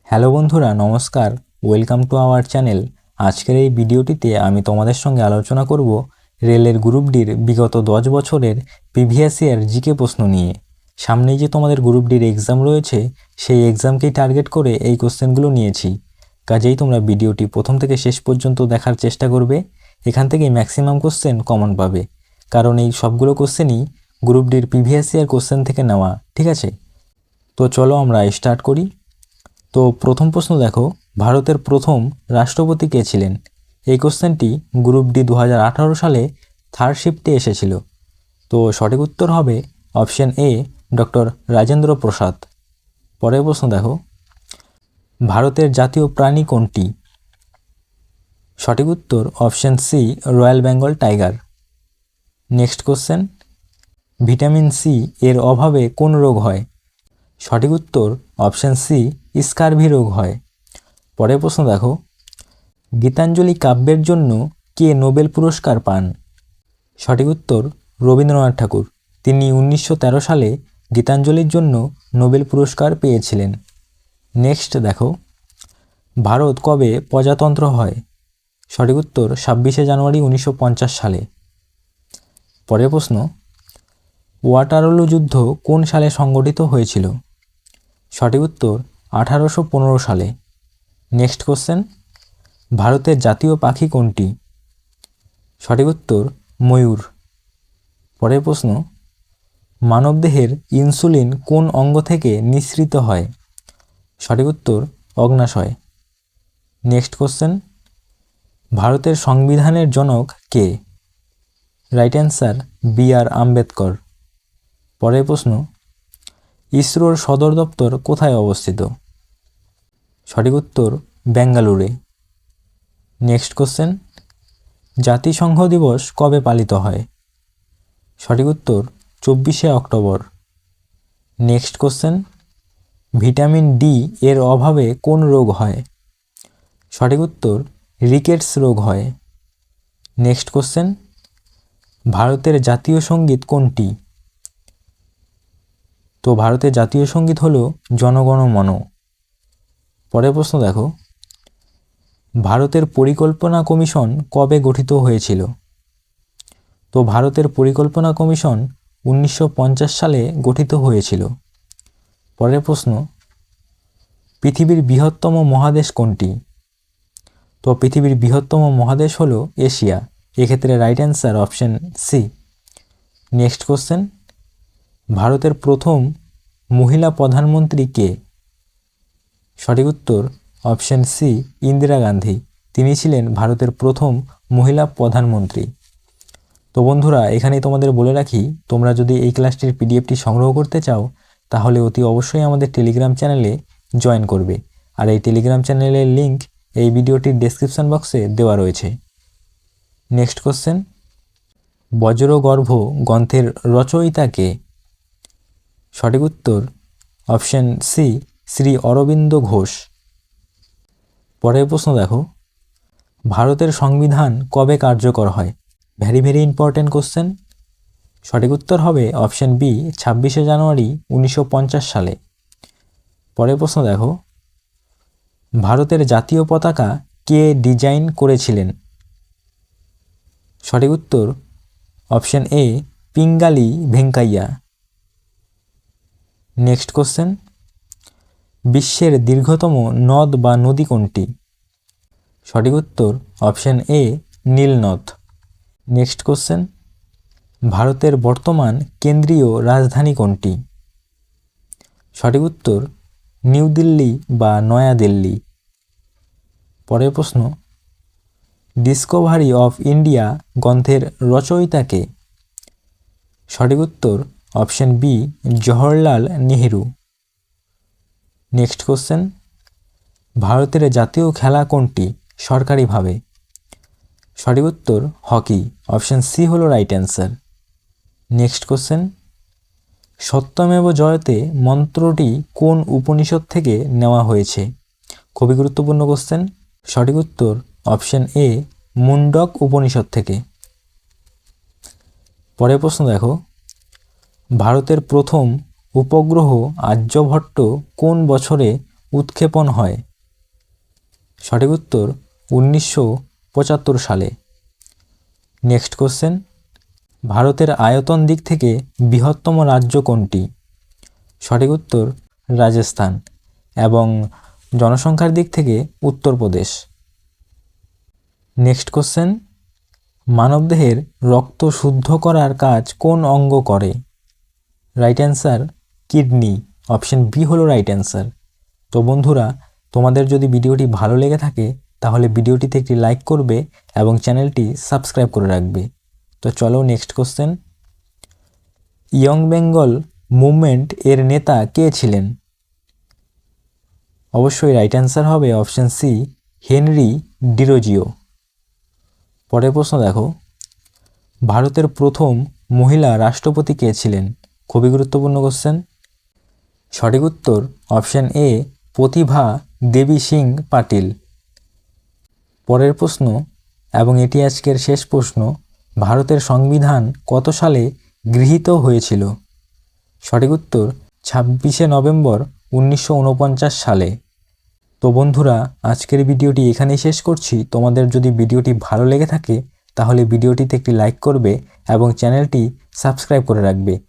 Hello বন্ধুরা, নমস্কার। Welcome to our channel. আজকের এই ভিডিওটিতে আমি তোমাদের সঙ্গে আলোচনা করব রেলের গ্রুপ ডির বিগত 10 বছরের প্রিভিয়াস ইয়ার জিকে প্রশ্ন নিয়ে। সামনেই যে তোমাদের গ্রুপ ডির এক্সাম রয়েছে, সেই এক্সামকেই টার্গেট করে এই কোশ্চেনগুলো নিয়েছি। কাজেই তোমরা ভিডিওটি প্রথম থেকে শেষ পর্যন্ত দেখার চেষ্টা করবে। এখান থেকেই ম্যাক্সিমাম কোশ্চেন কমন পাবে, কারণ এই সবগুলো কোশ্চেনই গ্রুপ ডির প্রিভিয়াস ইয়ার কোশ্চেন থেকে নেওয়া। ঠিক আছে, তো চলো আমরা স্টার্ট করি। তো প্রথম প্রশ্ন দেখো, ভারতের প্রথম রাষ্ট্রপতি কে ছিলেন? এই কোশ্চেনটি গ্রুপ ডি 2018 সালে থার্ড শিফটে এসেছিল। তো সঠিক উত্তর হবে option A, doctor Rajendra Prasad. পরের প্রশ্ন দেখো, ভারতের জাতীয় প্রাণী কোনটি? সঠিক উত্তর option C, royal Bengal tiger. Next question, vitamin C এর অভাবে কোন রোগ হয়? সঠিক উত্তর অপশন সি, স্কারভি রোগ হয়। পরের প্রশ্ন দেখো, গীতাঞ্জলি কাব্যের জন্য কে নোবেল পুরস্কার পান? সঠিক উত্তর রবীন্দ্রনাথ ঠাকুর। তিনি 1913 সালে গীতাঞ্জলির জন্য নোবেল পুরস্কার পেয়েছিলেন। নেক্সট দেখো, ভারত কবে প্রজাতন্ত্র হয়? সঠিক উত্তর 26শে জানুয়ারি 1950 সালে। পরের প্রশ্ন, ওয়াটারলু যুদ্ধ কোন সালে সংগঠিত হয়েছিল? সঠিক উত্তর 1815 সালে। নেক্সট কোশ্চেন, ভারতের জাতীয় পাখি কোনটি? সঠিক উত্তর ময়ূর। পরের প্রশ্ন, মানবদেহের ইনসুলিন কোন অঙ্গ থেকে নিঃসৃত হয়? সঠিক উত্তর অগ্ন্যাশয়। নেক্সট কোশ্চেন, ভারতের সংবিধানের জনক কে? Right answer B R. আম্বেদকর। পরের প্রশ্ন, ইসরোর সদর দপ্তর কোথায় অবস্থিত? সঠিক উত্তর বেঙ্গালুরে। নেক্সট কোশ্চেন, জাতিসংঘ দিবস কবে পালিত হয়? সঠিক উত্তর 24শে October. Next question, vitamin D এর অভাবে কোন রোগ হয়? সঠিক উত্তর রিকেটস রোগ হয়। নেক্সট কোশ্চেন, ভারতের জাতীয় সঙ্গীত কোনটি? তো ভারতের জাতীয় সঙ্গীত হলো জনগণ মন। পরের প্রশ্ন দেখো, ভারতের পরিকল্পনা কমিশন কবে গঠিত হয়েছিল? তো ভারতের পরিকল্পনা কমিশন 1950 সালে গঠিত হয়েছিল। পরের প্রশ্ন, পৃথিবীর বৃহত্তম মহাদেশ কোনটি? তো পৃথিবীর বৃহত্তম মহাদেশ হলো এশিয়া। এক্ষেত্রে right answer option C. Next question, ভারতের প্রথম মহিলা প্রধানমন্ত্রী কে? সঠিক উত্তর অপশন সি, ইন্দিরা গান্ধী। তিনি ছিলেন ভারতের প্রথম মহিলা প্রধানমন্ত্রী। তো বন্ধুরা, এখানেই তোমাদের বলে রাখি, তোমরা যদি এই ক্লাসটির পিডিএফটি সংগ্রহ করতে চাও, তাহলে অতি অবশ্যই আমাদের টেলিগ্রাম চ্যানেলে জয়েন করবে। আর এই টেলিগ্রাম চ্যানেলের লিঙ্ক এই ভিডিওটির ডেসক্রিপশন বক্সে দেওয়া রয়েছে। নেক্সট কোশ্চেন, বজ্রগর্ভ গ্রন্থের রচয়িতা কে? সঠিক উত্তর অপশন সি, শ্রী অরবিন্দ ঘোষ। পরের প্রশ্ন দেখো, ভারতের সংবিধান কবে কার্যকর হয়? Very very important question. সঠিক উত্তর হবে অপশন বি, 26শে জানুয়ারি 1950 সালে। পরের প্রশ্ন দেখো, ভারতের জাতীয় পতাকা কে ডিজাইন করেছিলেন? সঠিক উত্তর option A, Pingali Venkaiah. Next question, বিশ্বের দীর্ঘতম নদ বা নদী কোনটি? সঠিক উত্তর অপশন এ, নীল নদ। নেক্সট কোশ্চেন, ভারতের বর্তমান কেন্দ্রীয় রাজধানী কোনটি? সঠিক উত্তর নিউ দিল্লি বা নয়াদিল্লি। পরের প্রশ্ন, ডিসকভারি অফ ইন্ডিয়া গ্রন্থের রচয়িতা কে? সঠিক উত্তর option B, Jawaharlal Nehru. Next question, ভারতের জাতীয় খেলা কোনটি সরকারিভাবে? সঠিক উত্তর হকি। অপশন সি হলো রাইট অ্যান্সার। নেক্সট কোশ্চেন, সত্যমেব জয়তে মন্ত্রটি কোন উপনিষদ থেকে নেওয়া হয়েছে? খুবই গুরুত্বপূর্ণ কোশ্চেন। সঠিক উত্তর অপশন এ, মুন্ডক উপনিষদ থেকে। পরের প্রশ্ন দেখো, ভারতের প্রথম উপগ্রহ আর্যভট্ট কোন বছরে উৎক্ষেপণ হয়? সঠিক উত্তর 1975 সালে। নেক্সট কোশ্চেন, ভারতের আয়তন দিক থেকে বৃহত্তম রাজ্য কোনটি? সঠিক উত্তর রাজস্থান। এবং জনসংখ্যার দিক থেকে উত্তরপ্রদেশ। নেক্সট কোশ্চেন, মানবদেহের রক্ত শুদ্ধ করার কাজ কোন অঙ্গ করে? Right answer kidney. Option B হলো রাইট অ্যান্সার। তো বন্ধুরা, তোমাদের যদি ভিডিওটি ভালো লেগে থাকে তাহলে ভিডিওটিতে একটি লাইক করবে এবং চ্যানেলটি সাবস্ক্রাইব করে রাখবে। তো চলো next question, young Bengal movement এর নেতা কে ছিলেন? অবশ্যই রাইট অ্যান্সার হবে অপশন সি, হেনরি ডিরোজিও। পরের প্রশ্ন দেখো, ভারতের প্রথম মহিলা রাষ্ট্রপতি কে ছিলেন? খুবই গুরুত্বপূর্ণ কোশ্চেন। সঠিক উত্তর অপশন এ, প্রতিভা দেবী সিং পাটিল। পরের প্রশ্ন, এবং এটি আজকের শেষ প্রশ্ন, ভারতের সংবিধান কত সালে গৃহীত হয়েছিল? সঠিক উত্তর 26শে নভেম্বর 1949 সালে। তো বন্ধুরা, আজকের ভিডিওটি এখানেই শেষ করছি। তোমাদের যদি ভিডিওটি ভালো লেগে থাকে তাহলে ভিডিওটিতে একটি লাইক করবে এবং চ্যানেলটি সাবস্ক্রাইব করে রাখবে।